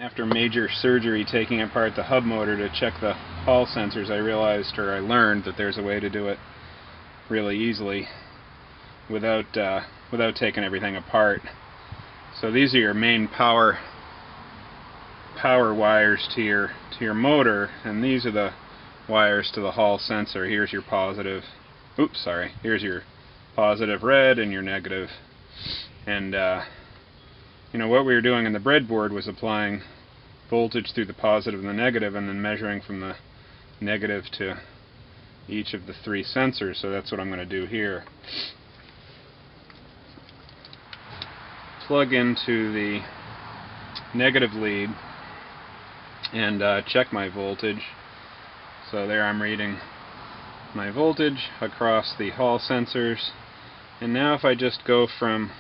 After major surgery taking apart the hub motor to check the hall sensors, I realized, or I learned, that there's a way to do it really easily without taking everything apart. So these are your main power wires to your motor, and these are the wires to the hall sensor. Here's your positive. Oops, sorry. Here's your positive red and your negative. And you know, what we were doing in the breadboard was applying voltage through the positive and the negative, and then measuring from the negative to each of the three sensors. So that's what I'm going to do here. Plug into the negative lead and check my voltage. So there I'm reading my voltage across the hall sensors. And now if I just go from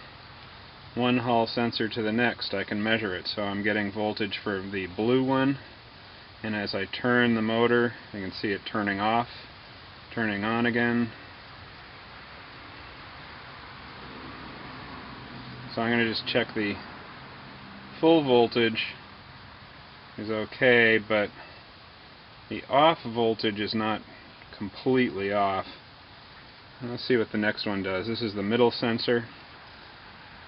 one hall sensor to the next, I can measure it. So I'm getting voltage for the blue one, and as I turn the motor, I can see it turning off, turning on again. So I'm going to just check the full voltage is okay, but the off voltage is not completely off. Let's see what the next one does. This is the middle sensor.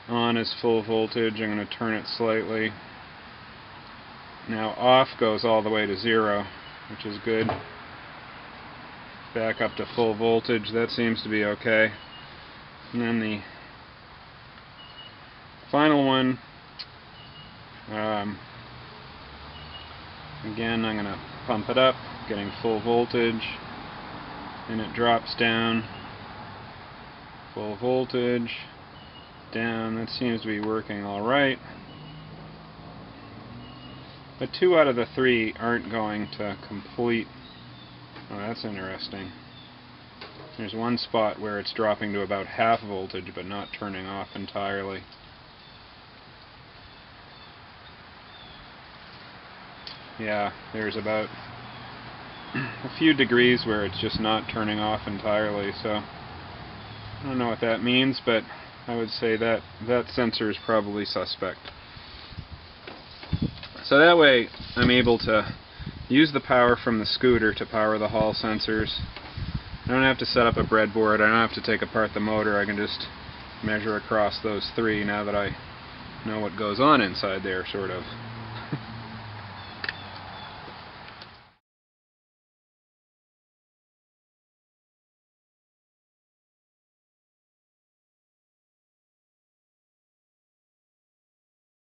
On is full voltage. I'm going to turn it slightly. Now off goes all the way to 0, which is good. Back up to full voltage. That seems to be okay. And then the final one, again, I'm going to pump it up, getting full voltage, and it drops down. Full voltage. Down. That seems to be working alright. But 2 out of the 3 aren't going to complete. Oh, that's interesting. There's one spot where it's dropping to about half voltage but not turning off entirely. Yeah, there's about a few degrees where it's just not turning off entirely, so I don't know what that means, but I would say that that sensor is probably suspect. So that way I'm able to use the power from the scooter to power the hall sensors. I don't have to set up a breadboard, I don't have to take apart the motor, I can just measure across those 3 now that I know what goes on inside there, sort of.